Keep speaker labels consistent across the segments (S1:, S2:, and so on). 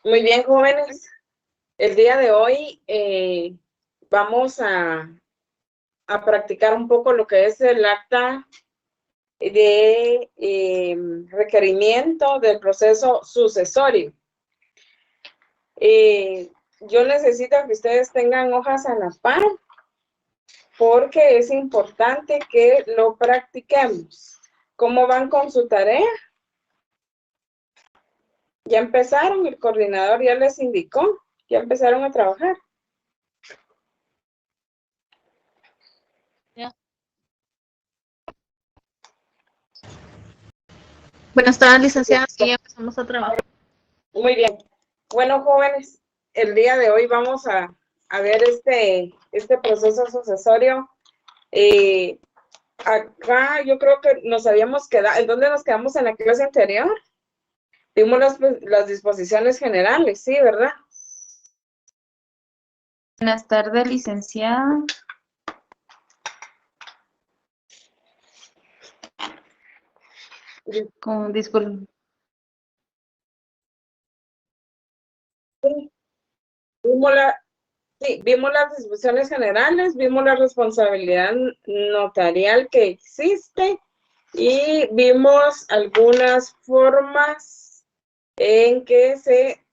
S1: Muy bien, jóvenes. El día de hoy vamos a practicar un poco lo que es el acta de requerimiento del proceso sucesorio. Yo necesito que ustedes tengan hojas a la par porque es importante que lo practiquemos. ¿Cómo van con su tarea? ¿Ya empezaron? El coordinador ya les indicó. ¿Ya empezaron a trabajar?
S2: Ya. Buenas tardes, licenciada. Sí, ya empezamos a trabajar.
S1: Muy bien. Bueno, jóvenes, el día de hoy vamos a ver este proceso sucesorio. Acá yo creo que nos habíamos quedado, ¿en dónde nos quedamos en la clase anterior? Vimos las disposiciones generales, sí, ¿verdad?
S2: Buenas tardes, licenciada. Disculpe.
S1: Vimos, vimos las disposiciones generales, vimos la responsabilidad notarial que existe y vimos algunas formas en que se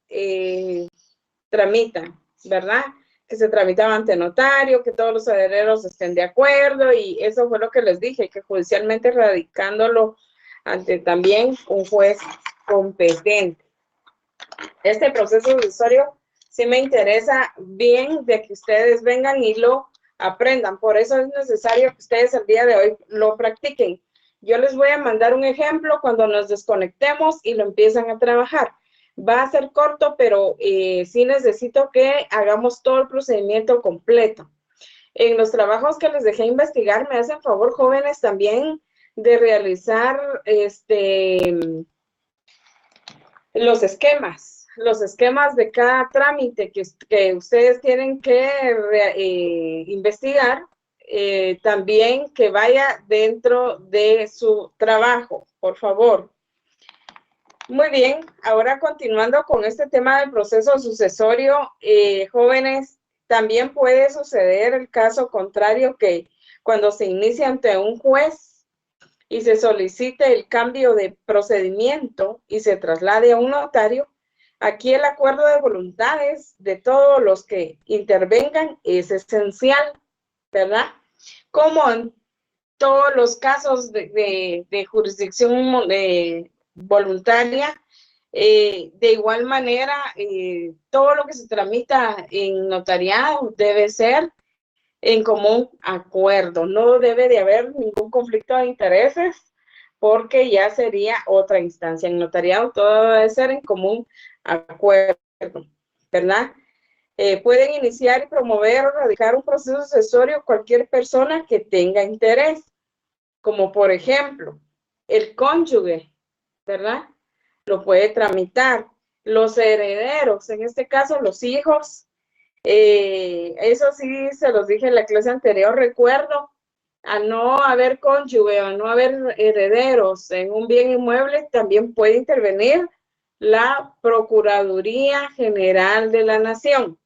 S1: tramitan, ¿verdad? Que se tramitaba ante notario, que todos los herederos estén de acuerdo y eso fue lo que les dije, que judicialmente radicándolo ante también un juez competente. Este proceso sucesorio sí me interesa bien de que ustedes vengan y lo aprendan, por eso es necesario que ustedes el día de hoy lo practiquen. Yo les voy a mandar un ejemplo cuando nos desconectemos y lo empiezan a trabajar. Va a ser corto, pero sí necesito que hagamos todo el procedimiento completo. En los trabajos que les dejé investigar, me hacen favor, jóvenes, también de realizar los esquemas de cada trámite que ustedes tienen que investigar, también que vaya dentro de su trabajo, por favor. Muy bien, ahora continuando con este tema del proceso sucesorio, jóvenes, también puede suceder el caso contrario que cuando se inicia ante un juez y se solicite el cambio de procedimiento y se traslade a un notario, aquí el acuerdo de voluntades de todos los que intervengan es esencial, ¿verdad? Como en todos los casos de jurisdicción voluntaria, de igual manera, todo lo que se tramita en notariado debe ser en común acuerdo. No debe de haber ningún conflicto de intereses porque ya sería otra instancia. En notariado todo debe ser en común acuerdo, ¿verdad? Pueden iniciar y promover o radicar un proceso sucesorio cualquier persona que tenga interés, como por ejemplo, el cónyuge, ¿verdad? Lo puede tramitar. Los herederos, en este caso los hijos, eso sí se los dije en la clase anterior, recuerdo, a no haber cónyuge, a no haber herederos en un bien inmueble, también puede intervenir la Procuraduría General de la Nación.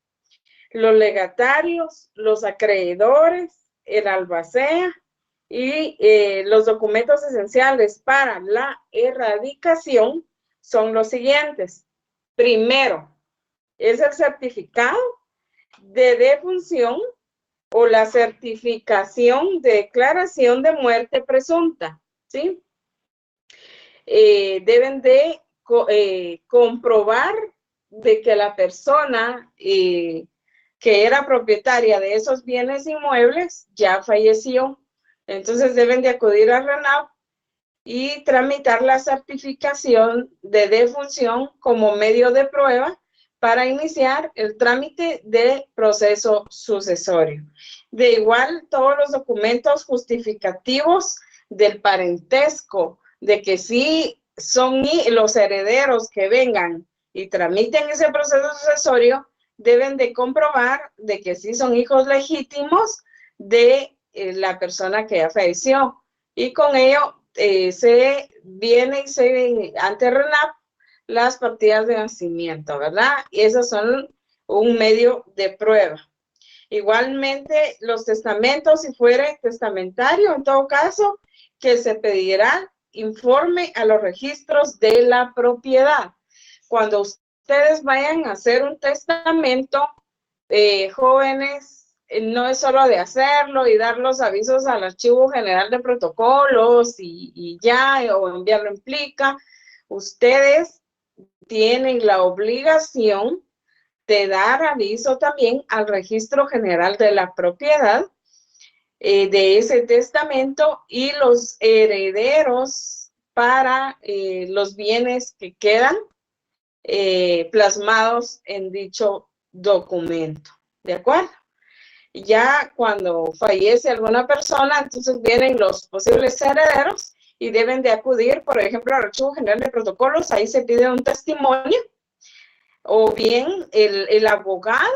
S1: Los legatarios, los acreedores, el albacea y los documentos esenciales para la erradicación son los siguientes. Primero, es el certificado de defunción o la certificación de declaración de muerte presunta, ¿sí? Deben de comprobar de que la persona que era propietaria de esos bienes inmuebles ya falleció. Entonces deben de acudir a RENAP y tramitar la certificación de defunción como medio de prueba para iniciar el trámite de proceso sucesorio. De igual, todos los documentos justificativos del parentesco, de que sí son los herederos que vengan y tramiten ese proceso sucesorio, deben de comprobar de que sí son hijos legítimos de la persona que ya falleció. Y con ello se viene y se ante RENAP las partidas de nacimiento, ¿verdad? Y esos son un medio de prueba. Igualmente, los testamentos, si fuere testamentario, en todo caso, que se pedirá informe a los registros de la propiedad. Cuando ustedes vayan a hacer un testamento, jóvenes, no es solo de hacerlo y dar los avisos al Archivo General de Protocolos y ya, o enviarlo en plica. Ustedes tienen la obligación de dar aviso también al Registro General de la Propiedad de ese testamento y los herederos para los bienes que quedan plasmados en dicho documento. ¿De acuerdo? Ya cuando fallece alguna persona, entonces vienen los posibles herederos y deben de acudir, por ejemplo, al Archivo General de Protocolos, ahí se pide un testimonio, o bien el abogado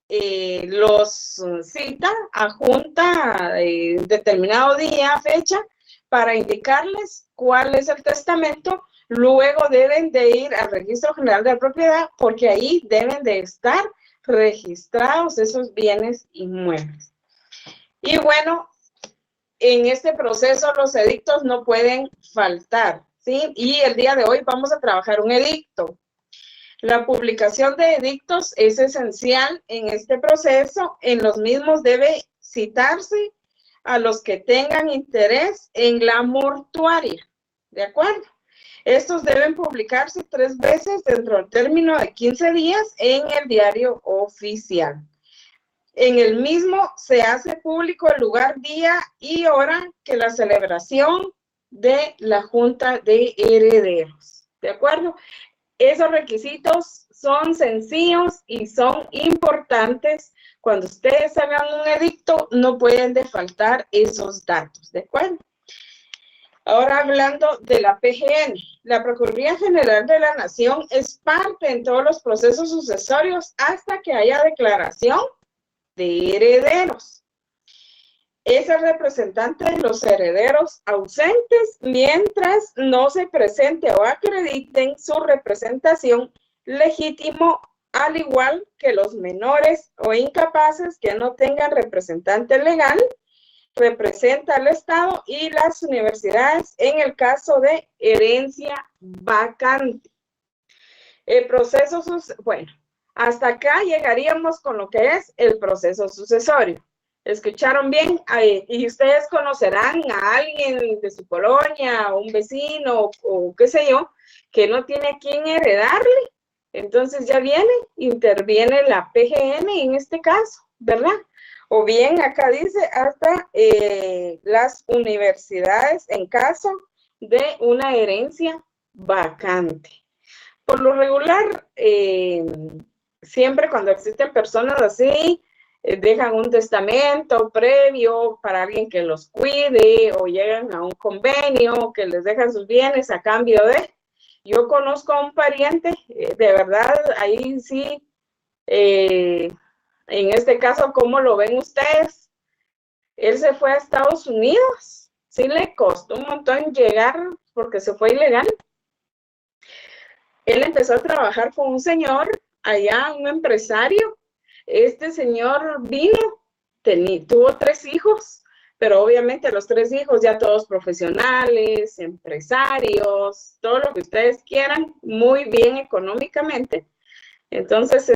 S1: los cita a junta determinado día, fecha, para indicarles cuál es el testamento. Luego deben de ir al Registro General de la Propiedad porque ahí deben de estar registrados esos bienes inmuebles. Y bueno, en este proceso los edictos no pueden faltar, ¿sí? Y el día de hoy vamos a trabajar un edicto. La publicación de edictos es esencial en este proceso. En los mismos debe citarse a los que tengan interés en la mortuaria. ¿De acuerdo? Estos deben publicarse 3 veces dentro del término de 15 días en el diario oficial. En el mismo se hace público el lugar, día y hora que la celebración de la Junta de Herederos. ¿De acuerdo? Esos requisitos son sencillos y son importantes. Cuando ustedes hagan un edicto, no pueden faltar esos datos, ¿de acuerdo? Ahora hablando de la PGN, la Procuraduría General de la Nación es parte en todos los procesos sucesorios hasta que haya declaración de herederos. Es el representante de los herederos ausentes mientras no se presente o acrediten su representación legítimo, al igual que los menores o incapaces que no tengan representante legal, representa al Estado y las universidades en el caso de herencia vacante. El proceso, bueno, hasta acá llegaríamos con lo que es el proceso sucesorio. ¿Escucharon bien? Y ustedes conocerán a alguien de su colonia, o un vecino, o qué sé yo, que no tiene a quién heredarle. Entonces ya interviene la PGN en este caso, ¿verdad? O bien acá dice hasta las universidades en caso de una herencia vacante. Por lo regular, siempre cuando existen personas así, dejan un testamento previo para alguien que los cuide o llegan a un convenio que les dejan sus bienes a cambio de... Yo conozco a un pariente, de verdad, ahí sí, en este caso, ¿cómo lo ven ustedes? Él se fue a Estados Unidos, sí le costó un montón llegar porque se fue ilegal. Él empezó a trabajar con un señor allá, un empresario. Este señor vino, tuvo 3 hijos, pero obviamente los 3 hijos ya todos profesionales, empresarios, todo lo que ustedes quieran, muy bien económicamente. Entonces,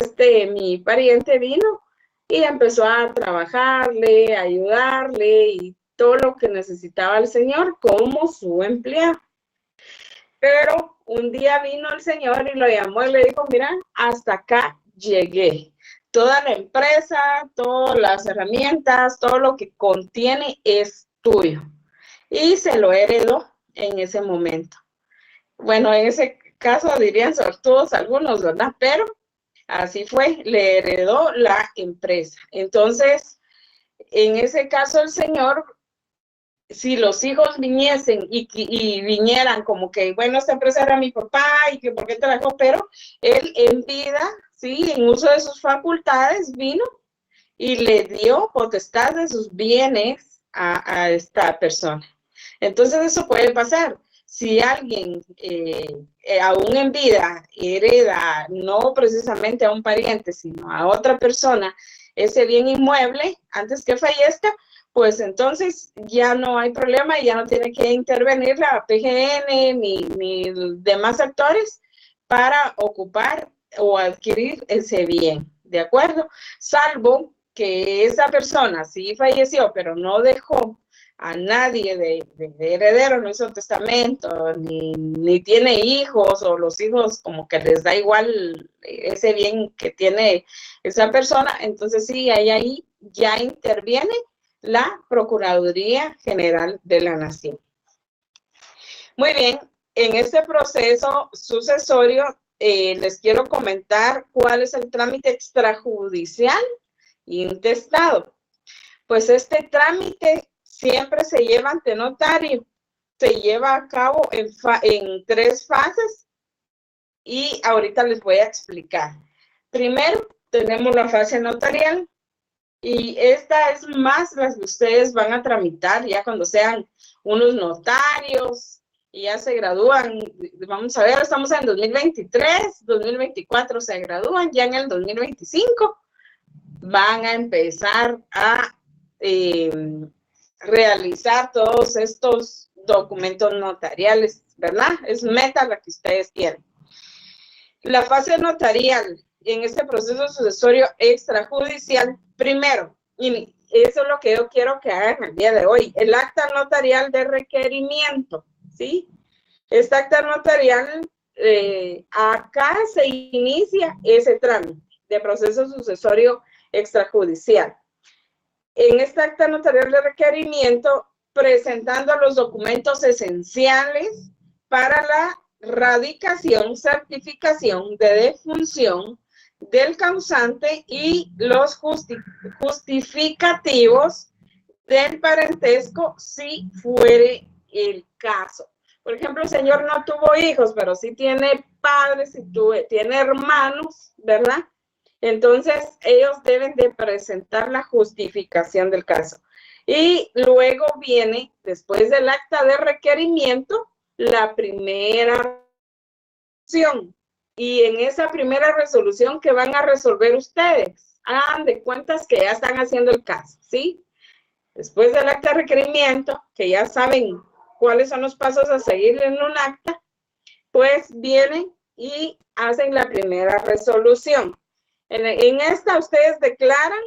S1: mi pariente vino y empezó a trabajarle, a ayudarle y todo lo que necesitaba el señor como su empleado. Pero un día vino el señor y lo llamó y le dijo, mira, hasta acá llegué. Toda la empresa, todas las herramientas, todo lo que contiene es tuyo. Y se lo heredó en ese momento. Bueno, en ese caso dirían sortudos algunos, ¿verdad? Pero así fue, le heredó la empresa. Entonces, en ese caso el señor, si los hijos viniesen y vinieran como que, bueno, esta empresa era mi papá y que por qué trabajó, pero él en vida, sí, en uso de sus facultades, vino y le dio potestad de sus bienes a esta persona. Entonces eso puede pasar. si alguien aún en vida hereda, no precisamente a un pariente, sino a otra persona, ese bien inmueble antes que fallezca, pues entonces ya no hay problema, ya no tiene que intervenir la PGN ni demás actores para ocupar o adquirir ese bien, ¿de acuerdo? Salvo que esa persona sí falleció, pero no dejó a nadie de heredero, no hizo testamento, ni tiene hijos, o los hijos como que les da igual ese bien que tiene esa persona, entonces sí, ahí ya interviene la Procuraduría General de la Nación. Muy bien, en este proceso sucesorio les quiero comentar cuál es el trámite extrajudicial intestado. Pues este trámite siempre se lleva ante notario, se lleva a cabo en 3 fases y ahorita les voy a explicar. Primero tenemos la fase notarial y esta es más las que ustedes van a tramitar ya cuando sean unos notarios y ya se gradúan. Vamos a ver, estamos en 2023, 2024 se gradúan, ya en el 2025 van a empezar a realizar todos estos documentos notariales, ¿verdad? Es meta la que ustedes quieren. La fase notarial en este proceso sucesorio extrajudicial, primero, y eso es lo que yo quiero que hagan el día de hoy, el acta notarial de requerimiento, ¿sí? Esta acta notarial, acá se inicia ese trámite de proceso sucesorio extrajudicial. En esta acta notarial de requerimiento, presentando los documentos esenciales para la radicación, certificación de defunción del causante y los justificativos del parentesco si fuere el caso. Por ejemplo, el señor no tuvo hijos, pero sí tiene padres, tiene hermanos, ¿verdad? Entonces, ellos deben de presentar la justificación del caso. Y luego viene, después del acta de requerimiento, la primera resolución. Y en esa primera resolución que van a resolver ustedes, hagan de cuentas que ya están haciendo el caso, ¿sí? Después del acta de requerimiento, que ya saben cuáles son los pasos a seguir en un acta, pues vienen y hacen la primera resolución. En esta ustedes declaran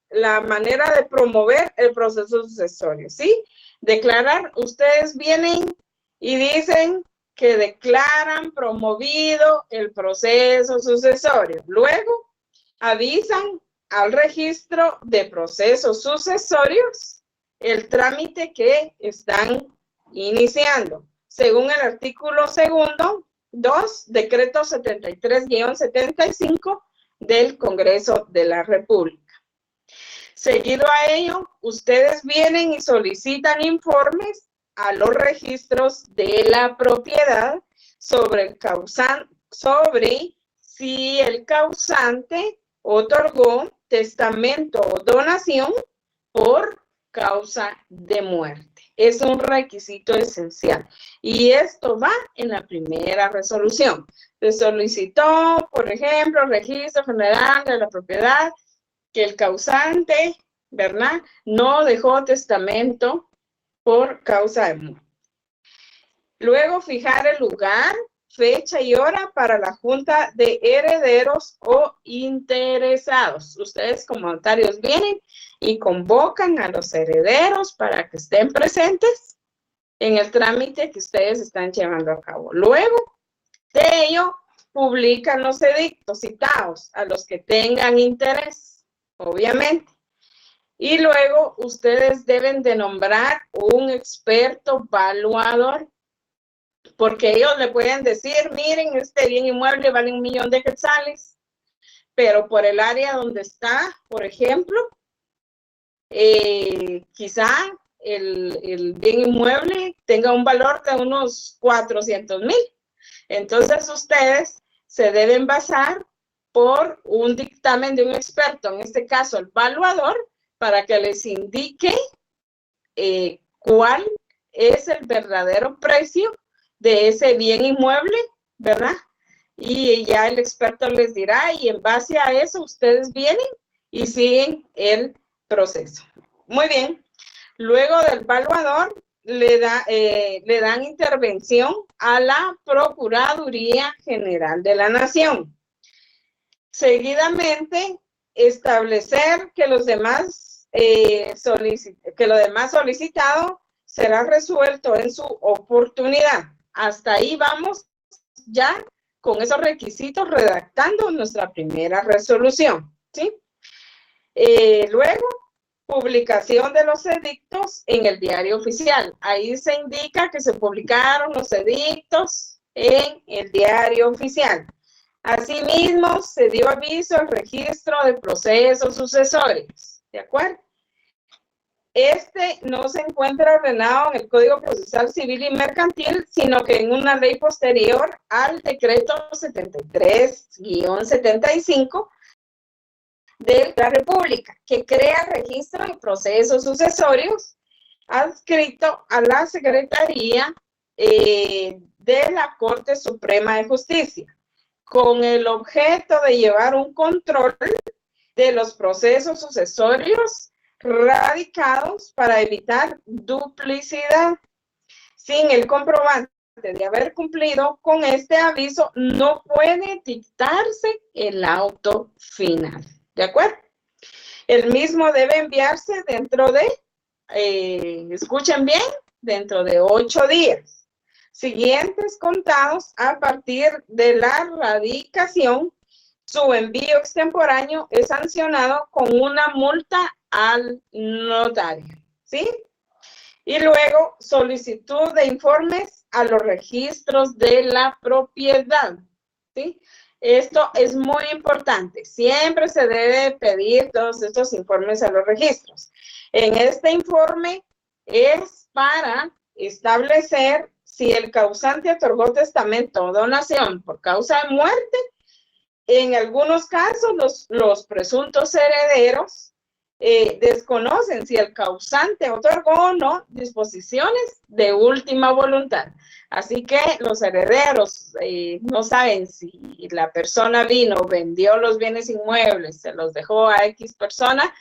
S1: la manera de promover el proceso sucesorio, ¿sí? Declarar, ustedes vienen y dicen que declaran promovido el proceso sucesorio. Luego avisan al registro de procesos sucesorios el trámite que están iniciando. Según el artículo 2, decreto 73-75 del Congreso de la República. Seguido a ello, ustedes vienen y solicitan informes a los registros de la propiedad sobre si el causante otorgó testamento o donación por causa de muerte. Es un requisito esencial. Y esto va en la primera resolución. Se solicitó, por ejemplo, registro general de la propiedad, que el causante, ¿verdad?, no dejó testamento por causa de muerte. Luego, fijar el lugar, fecha y hora para la junta de herederos o interesados. Ustedes como notarios vienen y convocan a los herederos para que estén presentes en el trámite que ustedes están llevando a cabo. Luego de ello, publican los edictos citados a los que tengan interés, obviamente. Y luego ustedes deben de nombrar un experto evaluador, porque ellos le pueden decir, miren, este bien inmueble vale 1,000,000 de quetzales, pero por el área donde está, por ejemplo, quizá el bien inmueble tenga un valor de unos 400,000. Entonces ustedes se deben basar por un dictamen de un experto, en este caso el evaluador, para que les indique cuál es el verdadero precio de ese bien inmueble, ¿verdad? Y ya el experto les dirá, y en base a eso ustedes vienen y siguen el proceso. Muy bien. Luego del evaluador le dan intervención a la Procuraduría General de la Nación. Seguidamente, establecer que lo demás solicitado será resuelto en su oportunidad. Hasta ahí vamos ya con esos requisitos redactando nuestra primera resolución, ¿sí? Luego, publicación de los edictos en el diario oficial. Ahí se indica que se publicaron los edictos en el diario oficial. Asimismo, se dio aviso al registro de procesos sucesorios. ¿De acuerdo? Este no se encuentra ordenado en el Código Procesal Civil y Mercantil, sino que en una ley posterior al decreto 73-75 de la República, que crea el registro de procesos sucesorios adscrito a la Secretaría de la Corte Suprema de Justicia, con el objeto de llevar un control de los procesos sucesorios radicados para evitar duplicidad. Sin el comprobante de haber cumplido con este aviso, no puede dictarse el auto final. ¿De acuerdo? El mismo debe enviarse dentro de, escuchen bien, dentro de 8 días. Siguientes contados a partir de la radicación. Su envío extemporáneo es sancionado con una multa al notario, ¿sí? Y luego, solicitud de informes a los registros de la propiedad, ¿sí? Esto es muy importante. Siempre se debe pedir todos estos informes a los registros. En este informe es para establecer si el causante otorgó testamento o donación por causa de muerte. En algunos casos, los presuntos herederos desconocen si el causante otorgó o no disposiciones de última voluntad. Así que los herederos no saben si la persona vino, vendió los bienes inmuebles, se los dejó a X persona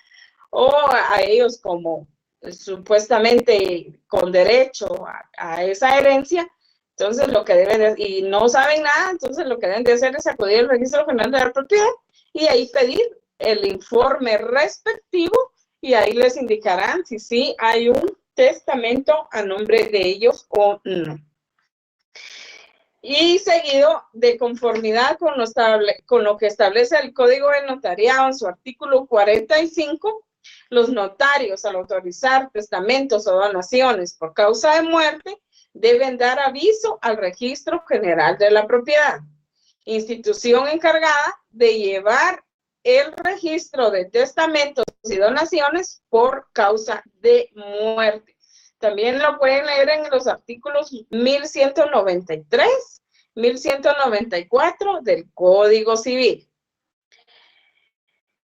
S1: o a ellos como supuestamente con derecho a esa herencia. Entonces lo que deben de, y no saben nada, entonces lo que deben de hacer es acudir al Registro General de la Propiedad y ahí pedir el informe respectivo y ahí les indicarán si sí hay un testamento a nombre de ellos o no. Y seguido, de conformidad con lo que establece el Código del Notariado en su artículo 45, los notarios al autorizar testamentos o donaciones por causa de muerte deben dar aviso al Registro General de la Propiedad, institución encargada de llevar el registro de testamentos y donaciones por causa de muerte. También lo pueden leer en los artículos 1193, 1194 del Código Civil.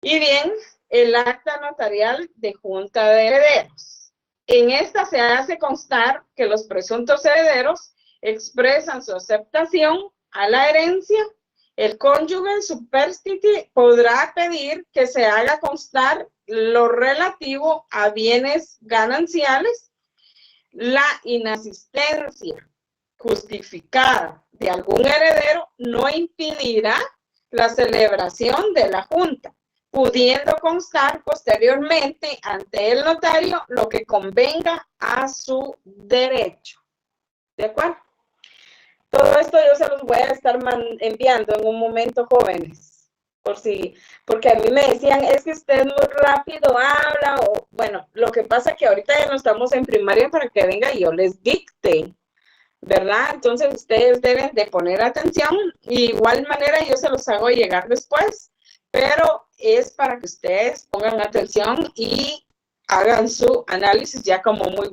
S1: Y bien, el acta notarial de junta de herederos. En esta se hace constar que los presuntos herederos expresan su aceptación a la herencia. El cónyuge superstite podrá pedir que se haga constar lo relativo a bienes gananciales. La inasistencia justificada de algún heredero no impedirá la celebración de la junta, pudiendo constar posteriormente ante el notario lo que convenga a su derecho. ¿De acuerdo? Todo esto yo se los voy a estar enviando en un momento, jóvenes, porque a mí me decían, es que usted muy rápido habla, o bueno, lo que pasa es que ahorita ya no estamos en primaria para que venga y yo les dicte, ¿verdad? Entonces ustedes deben de poner atención, y de igual manera yo se los hago llegar después, pero es para que ustedes pongan atención y hagan su análisis ya como muy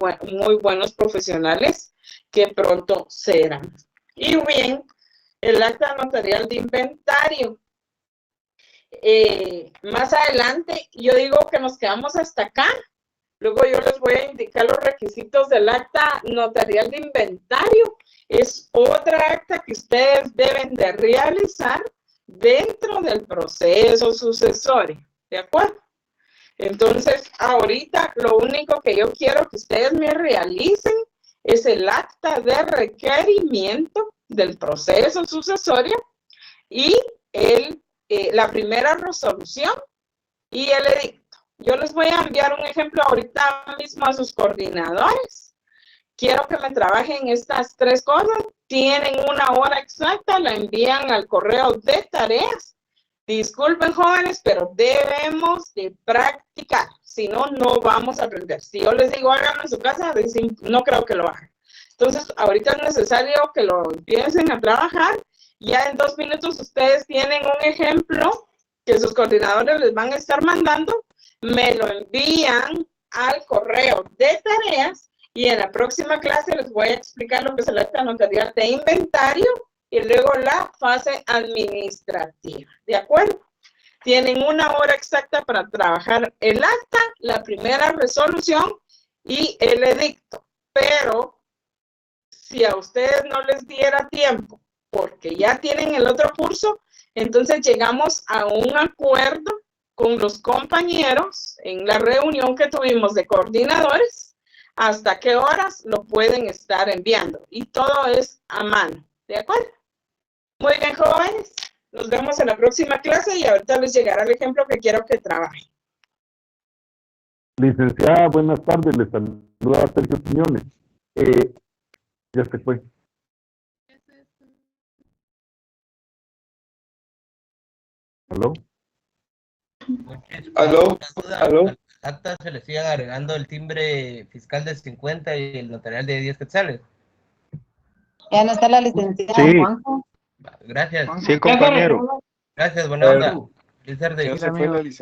S1: buenos profesionales que pronto serán. Y bien, el acta notarial de inventario. Más adelante, yo digo que nos quedamos hasta acá. Luego yo les voy a indicar los requisitos del acta notarial de inventario. Es otra acta que ustedes deben de realizar dentro del proceso sucesorio, ¿de acuerdo? Entonces, ahorita lo único que yo quiero que ustedes me realicen es el acta de requerimiento del proceso sucesorio y la primera resolución y el edicto. Yo les voy a enviar un ejemplo ahorita mismo a sus coordinadores. Quiero que me trabajen estas tres cosas. Tienen una hora exacta, la envían al correo de tareas. Disculpen, jóvenes, pero debemos de practicar. Si no, no vamos a aprender. Si yo les digo, háganlo en su casa, no creo que lo hagan. Entonces, ahorita es necesario que lo empiecen a trabajar. Ya en 2 minutos ustedes tienen un ejemplo que sus coordinadores les van a estar mandando. Me lo envían al correo de tareas y en la próxima clase les voy a explicar lo que es el acta notarial de inventario y luego la fase administrativa, ¿de acuerdo? Tienen una hora exacta para trabajar el acta, la primera resolución y el edicto, pero si a ustedes no les diera tiempo porque ya tienen el otro curso, entonces llegamos a un acuerdo con los compañeros en la reunión que tuvimos de coordinadores, hasta qué horas lo pueden estar enviando. Y todo es a mano, ¿de acuerdo? Muy bien, jóvenes. Nos vemos en la próxima clase y ahorita les llegará el ejemplo que quiero que trabajen.
S3: Licenciada, buenas tardes. Les saluda Sergio Quiñones. Ya se fue. ¿Aló?
S4: ¿Aló?
S5: ¿Aló? Acta se le sigan agregando el timbre fiscal de 50 y el notarial de 10 quetzales.
S6: Ya no está la licenciada,
S3: Sí.
S6: Juanjo.
S5: Gracias.
S4: Sí, compañero.
S5: Gracias, buena onda.
S4: Ya se fue la licenciada.